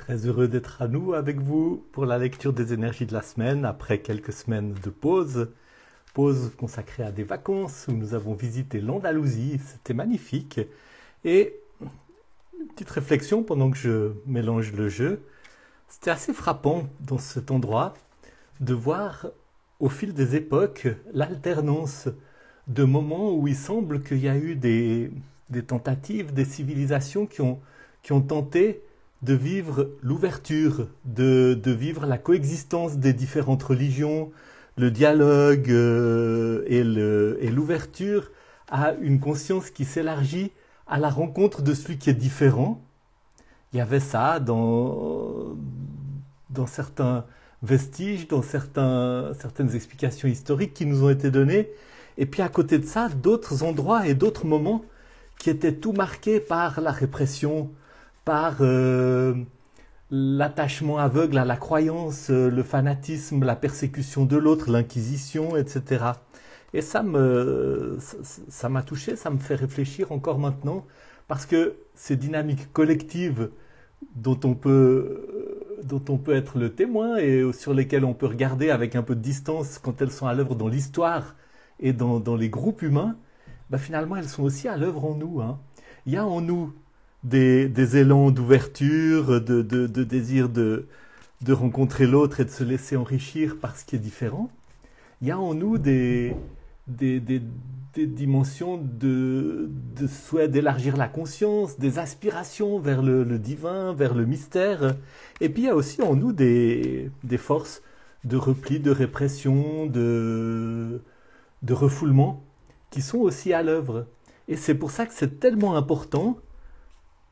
Très heureux d'être à nous avec vous pour la lecture des énergies de la semaine après quelques semaines de pause. Pause consacrée à des vacances où nous avons visité l'Andalousie, c'était magnifique. Et une petite réflexion pendant que je mélange le jeu. C'était assez frappant dans cet endroit de voir au fil des époques l'alternance de moments où il semble qu'il y a eu des tentatives, des civilisations qui ont tenté de vivre l'ouverture, de vivre la coexistence des différentes religions, le dialogue et l'ouverture à une conscience qui s'élargit à la rencontre de celui qui est différent. Il y avait ça dans certains vestiges, dans certaines explications historiques qui nous ont été données. Et puis à côté de ça, d'autres endroits et d'autres moments qui étaient tout marqués par la répression, par l'attachement aveugle à la croyance, le fanatisme, la persécution de l'autre, l'inquisition, etc. Et ça m'a touché, ça me fait réfléchir encore maintenant, parce que ces dynamiques collectives dont on peut être le témoin et sur lesquelles on peut regarder avec un peu de distance quand elles sont à l'œuvre dans l'histoire et dans les groupes humains, bah finalement elles sont aussi à l'œuvre en nous, hein. Il y a en nous des élans d'ouverture, de désir de rencontrer l'autre et de se laisser enrichir par ce qui est différent. Il y a en nous des dimensions de souhait d'élargir la conscience, des aspirations vers le divin, vers le mystère. Et puis il y a aussi en nous des forces de repli, de répression, de refoulement qui sont aussi à l'œuvre. Et c'est pour ça que c'est tellement important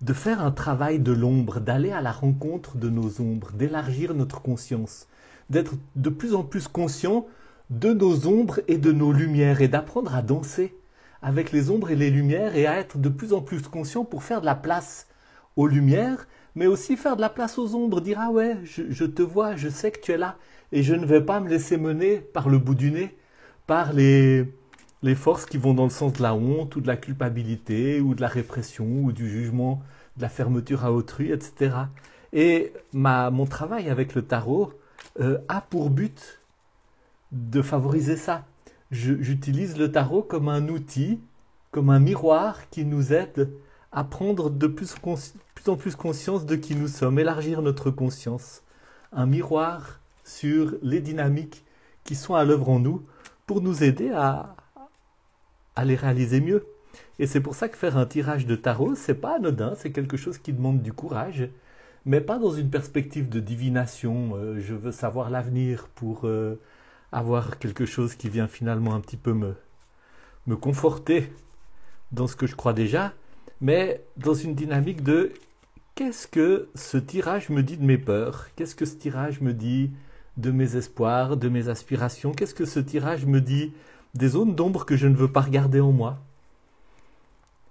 de faire un travail de l'ombre, d'aller à la rencontre de nos ombres, d'élargir notre conscience, d'être de plus en plus conscient de nos ombres et de nos lumières et d'apprendre à danser avec les ombres et les lumières et à être de plus en plus conscient pour faire de la place aux lumières, mais aussi faire de la place aux ombres, dire « Ah ouais, je te vois, je sais que tu es là et je ne vais pas me laisser mener par le bout du nez, par les forces qui vont dans le sens de la honte ou de la culpabilité ou de la répression ou du jugement, de la fermeture à autrui, etc. » Et mon travail avec le tarot a pour but de favoriser ça. J'utilise le tarot comme un outil, comme un miroir qui nous aide à prendre de plus en plus conscience de qui nous sommes, élargir notre conscience. Un miroir sur les dynamiques qui sont à l'œuvre en nous pour nous aider à les réaliser mieux. Et c'est pour ça que faire un tirage de tarot, c'est pas anodin, c'est quelque chose qui demande du courage, mais pas dans une perspective de divination. Je veux savoir l'avenir pour avoir quelque chose qui vient finalement un petit peu me conforter dans ce que je crois déjà, mais dans une dynamique de qu'est-ce que ce tirage me dit de mes peurs? Qu'est-ce que ce tirage me dit de mes espoirs, de mes aspirations? Qu'est-ce que ce tirage me dit des zones d'ombre que je ne veux pas regarder en moi?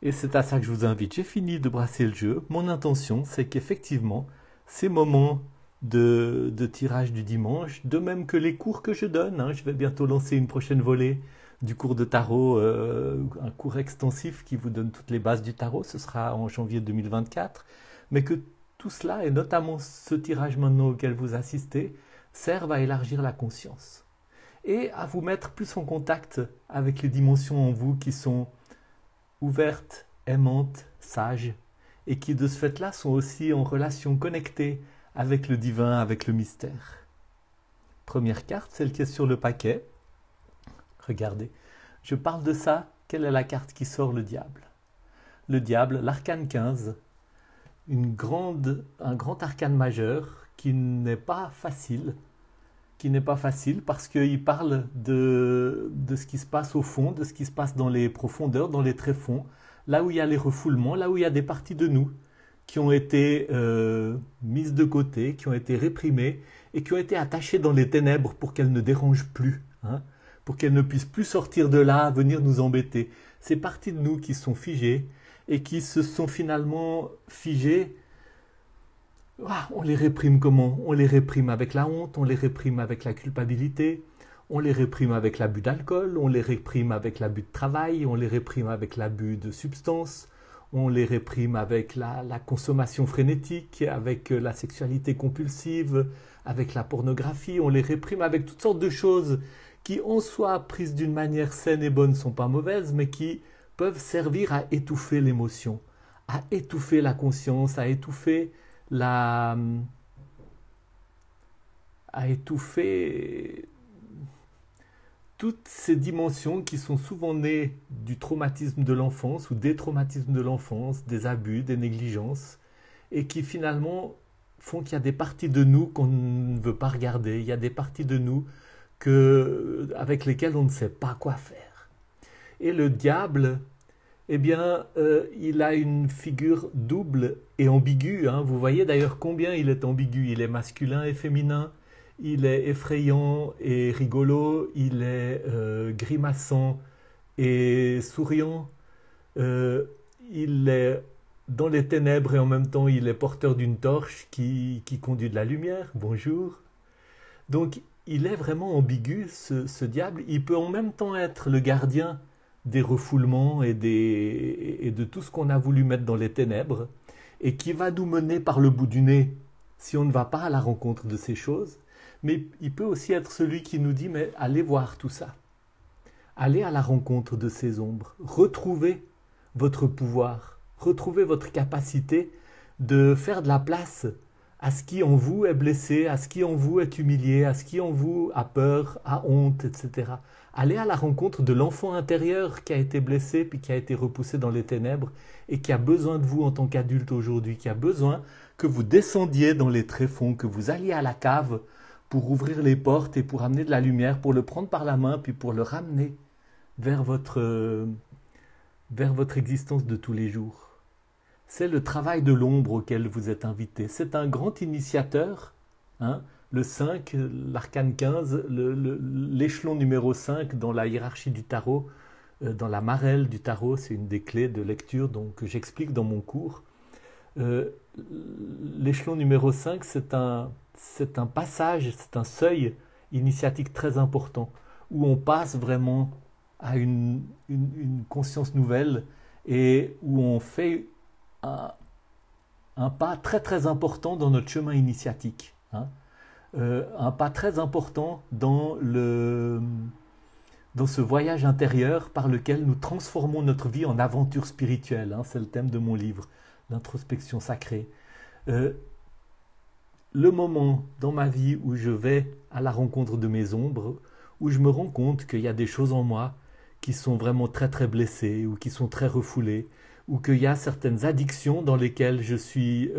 Et c'est à ça que je vous invite. J'ai fini de brasser le jeu. Mon intention, c'est qu'effectivement, ces moments de tirage du dimanche, de même que les cours que je donne, hein, je vais bientôt lancer une prochaine volée du cours de tarot, un cours extensif qui vous donne toutes les bases du tarot, ce sera en janvier 2024, mais que tout cela, et notamment ce tirage maintenant auquel vous assistez, servent à élargir la conscience et à vous mettre plus en contact avec les dimensions en vous qui sont ouvertes, aimantes, sages, et qui de ce fait-là sont aussi en relation connectée avec le divin, avec le mystère. Première carte, celle qui est sur le paquet. Regardez, je parle de ça. Quelle est la carte qui sort? Le diable. Le diable, l'arcane 15, un grand arcane majeur qui n'est pas facile, parce qu'il parle de ce qui se passe au fond, de ce qui se passe dans les profondeurs, dans les tréfonds, là où il y a les refoulements, là où il y a des parties de nous qui ont été mises de côté, qui ont été réprimées et qui ont été attachées dans les ténèbres pour qu'elles ne dérangent plus, hein, pour qu'elles ne puissent plus sortir de là, venir nous embêter. Ces parties de nous qui sont figées et qui se sont finalement figées. On les réprime comment? On les réprime avec la honte, on les réprime avec la culpabilité, on les réprime avec l'abus d'alcool, on les réprime avec l'abus de travail, on les réprime avec l'abus de substances, on les réprime avec la consommation frénétique, avec la sexualité compulsive, avec la pornographie, on les réprime avec toutes sortes de choses qui, en soi, prises d'une manière saine et bonne, ne sont pas mauvaises, mais qui peuvent servir à étouffer l'émotion, à étouffer la conscience, à étouffer toutes ces dimensions qui sont souvent nées du traumatisme de l'enfance ou des traumatismes de l'enfance, des abus, des négligences, et qui finalement font qu'il y a des parties de nous qu'on ne veut pas regarder, il y a des parties de nous avec lesquelles on ne sait pas quoi faire. Et le diable, eh bien, il a une figure double et ambiguë, hein. Vous voyez d'ailleurs combien il est ambigu. Il est masculin et féminin, il est effrayant et rigolo, il est grimaçant et souriant, il est dans les ténèbres et en même temps il est porteur d'une torche qui conduit de la lumière. Bonjour. Donc il est vraiment ambigu, ce diable. Il peut en même temps être le gardien des refoulements et de tout ce qu'on a voulu mettre dans les ténèbres et qui va nous mener par le bout du nez si on ne va pas à la rencontre de ces choses. Mais il peut aussi être celui qui nous dit, mais allez voir tout ça. Allez à la rencontre de ces ombres. Retrouvez votre pouvoir. Retrouvez votre capacité de faire de la place à ce qui en vous est blessé, à ce qui en vous est humilié, à ce qui en vous a peur, a honte, etc. Allez à la rencontre de l'enfant intérieur qui a été blessé puis qui a été repoussé dans les ténèbres et qui a besoin de vous en tant qu'adulte aujourd'hui, qui a besoin que vous descendiez dans les tréfonds, que vous alliez à la cave pour ouvrir les portes et pour amener de la lumière, pour le prendre par la main, puis pour le ramener vers votre existence de tous les jours. C'est le travail de l'ombre auquel vous êtes invité. C'est un grand initiateur, hein, le 5, l'arcane 15, l'échelon numéro 5 dans la hiérarchie du tarot, dans la marelle du tarot, c'est une des clés de lecture que j'explique dans mon cours. L'échelon numéro 5, c'est un passage, c'est un seuil initiatique très important où on passe vraiment à une conscience nouvelle et où on fait un pas très très important dans notre chemin initiatique, hein. Un pas très important dans ce voyage intérieur par lequel nous transformons notre vie en aventure spirituelle, hein. C'est le thème de mon livre, l'introspection sacrée. Le moment dans ma vie où je vais à la rencontre de mes ombres, où je me rends compte qu'il y a des choses en moi qui sont vraiment très très blessées ou qui sont très refoulées, ou qu'il y a certaines addictions dans lesquelles je suis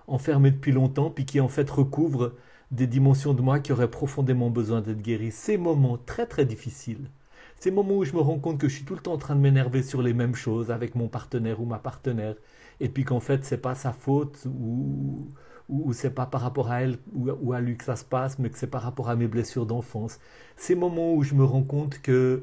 enfermé depuis longtemps, puis qui en fait recouvrent des dimensions de moi qui auraient profondément besoin d'être guéries. Ces moments très très difficiles, ces moments où je me rends compte que je suis tout le temps en train de m'énerver sur les mêmes choses avec mon partenaire ou ma partenaire, et puis qu'en fait c'est pas sa faute ou c'est pas par rapport à elle ou à lui que ça se passe, mais que c'est par rapport à mes blessures d'enfance. Ces moments où je me rends compte que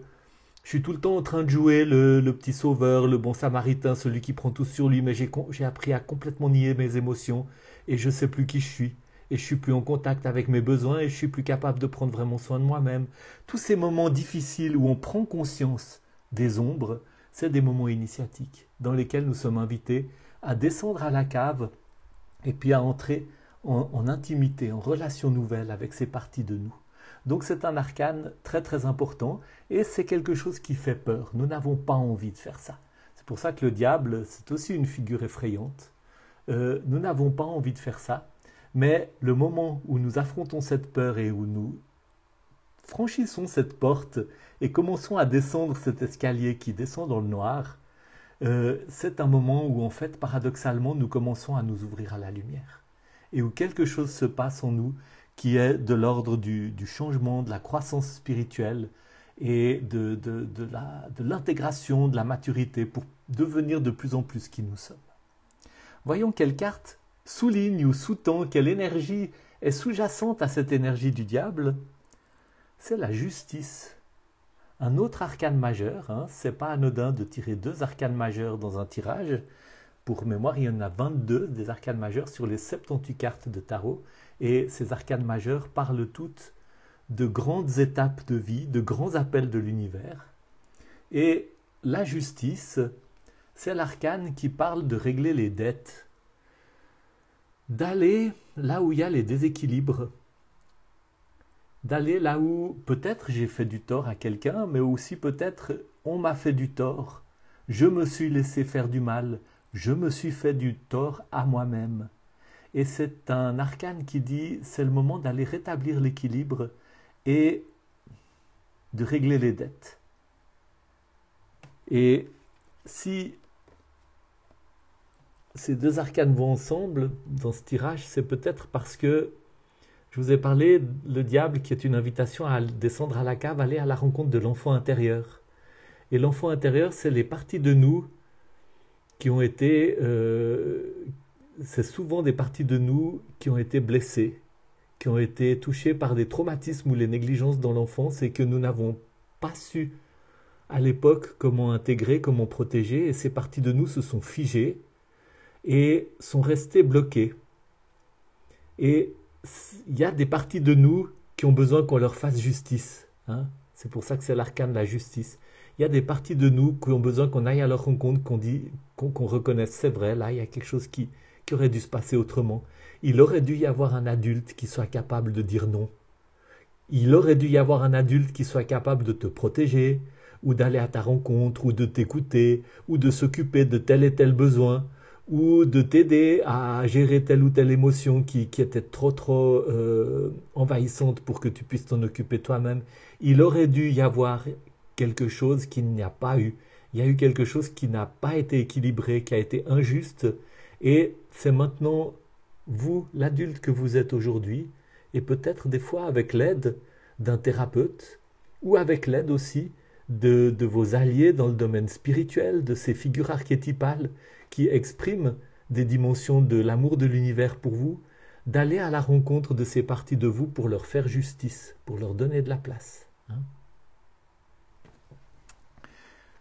je suis tout le temps en train de jouer le petit sauveur, le bon samaritain, celui qui prend tout sur lui, mais j'ai appris à complètement nier mes émotions et je ne sais plus qui je suis. Et je suis plus en contact avec mes besoins et je suis plus capable de prendre vraiment soin de moi-même. Tous ces moments difficiles où on prend conscience des ombres, c'est des moments initiatiques dans lesquels nous sommes invités à descendre à la cave et puis à entrer en intimité, en relation nouvelle avec ces parties de nous. Donc c'est un arcane très très important et c'est quelque chose qui fait peur. Nous n'avons pas envie de faire ça. C'est pour ça que le diable, c'est aussi une figure effrayante. Nous n'avons pas envie de faire ça, mais le moment où nous affrontons cette peur et où nous franchissons cette porte et commençons à descendre cet escalier qui descend dans le noir, c'est un moment où en fait paradoxalement nous commençons à nous ouvrir à la lumière et où quelque chose se passe en nous qui est de l'ordre du changement, de la croissance spirituelle et de l'intégration, de la maturité pour devenir de plus en plus qui nous sommes. Voyons quelle carte souligne ou sous-tend, quelle énergie est sous-jacente à cette énergie du diable. C'est la justice. Un autre arcane majeur, hein, c'est pas anodin de tirer 2 arcanes majeurs dans un tirage. Pour mémoire, il y en a 22 des arcanes majeurs sur les 78 cartes de tarot. Et ces arcanes majeurs parlent toutes de grandes étapes de vie, de grands appels de l'univers. Et la justice, c'est l'arcane qui parle de régler les dettes, d'aller là où il y a les déséquilibres, d'aller là où peut-être j'ai fait du tort à quelqu'un, mais aussi peut-être on m'a fait du tort, je me suis laissé faire du mal, je me suis fait du tort à moi-même. Et c'est un arcane qui dit c'est le moment d'aller rétablir l'équilibre et de régler les dettes. Et si ces deux arcanes vont ensemble dans ce tirage, c'est peut-être parce que je vous ai parlé, le diable qui est une invitation à descendre à la cave, aller à la rencontre de l'enfant intérieur. Et l'enfant intérieur, c'est les parties de nous qui ont été... c'est souvent des parties de nous qui ont été blessées, qui ont été touchées par des traumatismes ou les négligences dans l'enfance et que nous n'avons pas su à l'époque comment intégrer, comment protéger. Et ces parties de nous se sont figées et sont restées bloquées. Et il y a des parties de nous qui ont besoin qu'on leur fasse justice. Hein. C'est pour ça que c'est l'arcane de la justice. Il y a des parties de nous qui ont besoin qu'on aille à leur rencontre, qu'on reconnaisse, c'est vrai, là, il y a quelque chose qui aurait dû se passer autrement. Il aurait dû y avoir un adulte qui soit capable de dire non. Il aurait dû y avoir un adulte qui soit capable de te protéger, ou d'aller à ta rencontre, ou de t'écouter, ou de s'occuper de tel et tel besoin, ou de t'aider à gérer telle ou telle émotion qui était trop envahissante pour que tu puisses t'en occuper toi-même. Il aurait dû y avoir quelque chose qu'il n'y a pas eu. Il y a eu quelque chose qui n'a pas été équilibré, qui a été injuste. Et c'est maintenant vous, l'adulte que vous êtes aujourd'hui, et peut-être des fois avec l'aide d'un thérapeute, ou avec l'aide aussi de vos alliés dans le domaine spirituel, de ces figures archétypales qui expriment des dimensions de l'amour de l'univers pour vous, d'aller à la rencontre de ces parties de vous pour leur faire justice, pour leur donner de la place. Hein.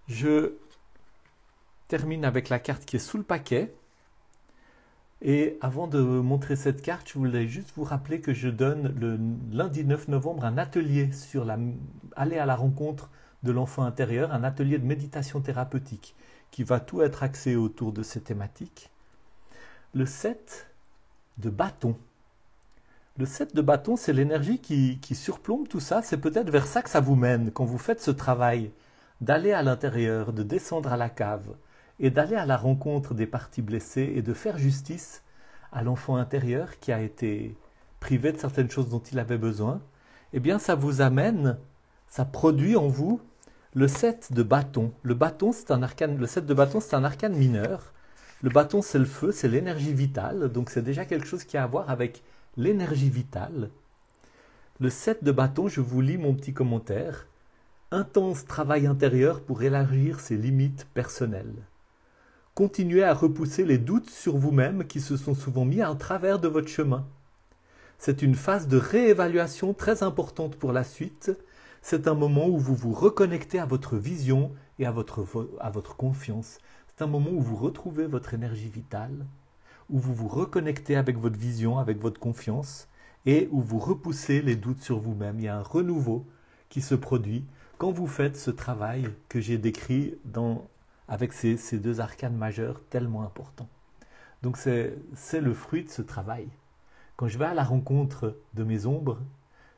Je termine avec la carte qui est sous le paquet. Et avant de montrer cette carte, je voulais juste vous rappeler que je donne le lundi 9 novembre un atelier sur aller à la rencontre de l'enfant intérieur, un atelier de méditation thérapeutique qui va tout être axé autour de ces thématiques. Le 7 de bâton. Le 7 de bâton, c'est l'énergie qui surplombe tout ça. C'est peut-être vers ça que ça vous mène quand vous faites ce travail d'aller à l'intérieur, de descendre à la cave et d'aller à la rencontre des parties blessées et de faire justice à l'enfant intérieur qui a été privé de certaines choses dont il avait besoin. Eh bien, ça vous amène, ça produit en vous le 7 de bâton. Le bâton, c'est un arcane, le 7 de bâton, c'est un arcane mineur. Le bâton, c'est le feu, c'est l'énergie vitale. Donc, c'est déjà quelque chose qui a à voir avec l'énergie vitale. Le 7 de bâton, je vous lis mon petit commentaire. Intense travail intérieur pour élargir ses limites personnelles. Continuez à repousser les doutes sur vous-même qui se sont souvent mis en travers de votre chemin. C'est une phase de réévaluation très importante pour la suite. C'est un moment où vous vous reconnectez à votre vision et à votre confiance. C'est un moment où vous retrouvez votre énergie vitale, où vous vous reconnectez avec votre vision, avec votre confiance, et où vous repoussez les doutes sur vous-même. Il y a un renouveau qui se produit quand vous faites ce travail que j'ai décrit avec ces deux arcanes majeurs tellement importants. Donc c'est le fruit de ce travail. Quand je vais à la rencontre de mes ombres,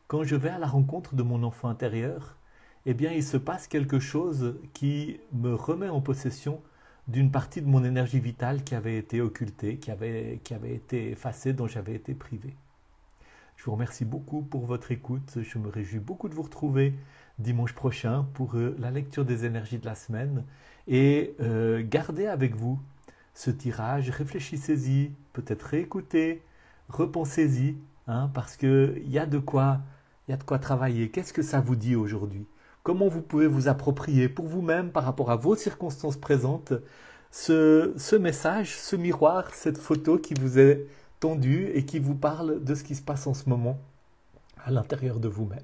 quand je vais à la rencontre de mon enfant intérieur, eh bien il se passe quelque chose qui me remet en possession d'une partie de mon énergie vitale qui avait été occultée, qui avait été effacée, dont j'avais été privé. Je vous remercie beaucoup pour votre écoute. Je me réjouis beaucoup de vous retrouver dimanche prochain pour la lecture des énergies de la semaine. Et gardez avec vous ce tirage, réfléchissez-y, peut-être réécoutez, repensez-y, hein, parce qu'il y a de quoi travailler. Qu'est-ce que ça vous dit aujourd'hui? Comment vous pouvez vous approprier pour vous-même par rapport à vos circonstances présentes ce message, ce miroir, cette photo qui vous est tendue et qui vous parle de ce qui se passe en ce moment à l'intérieur de vous-même.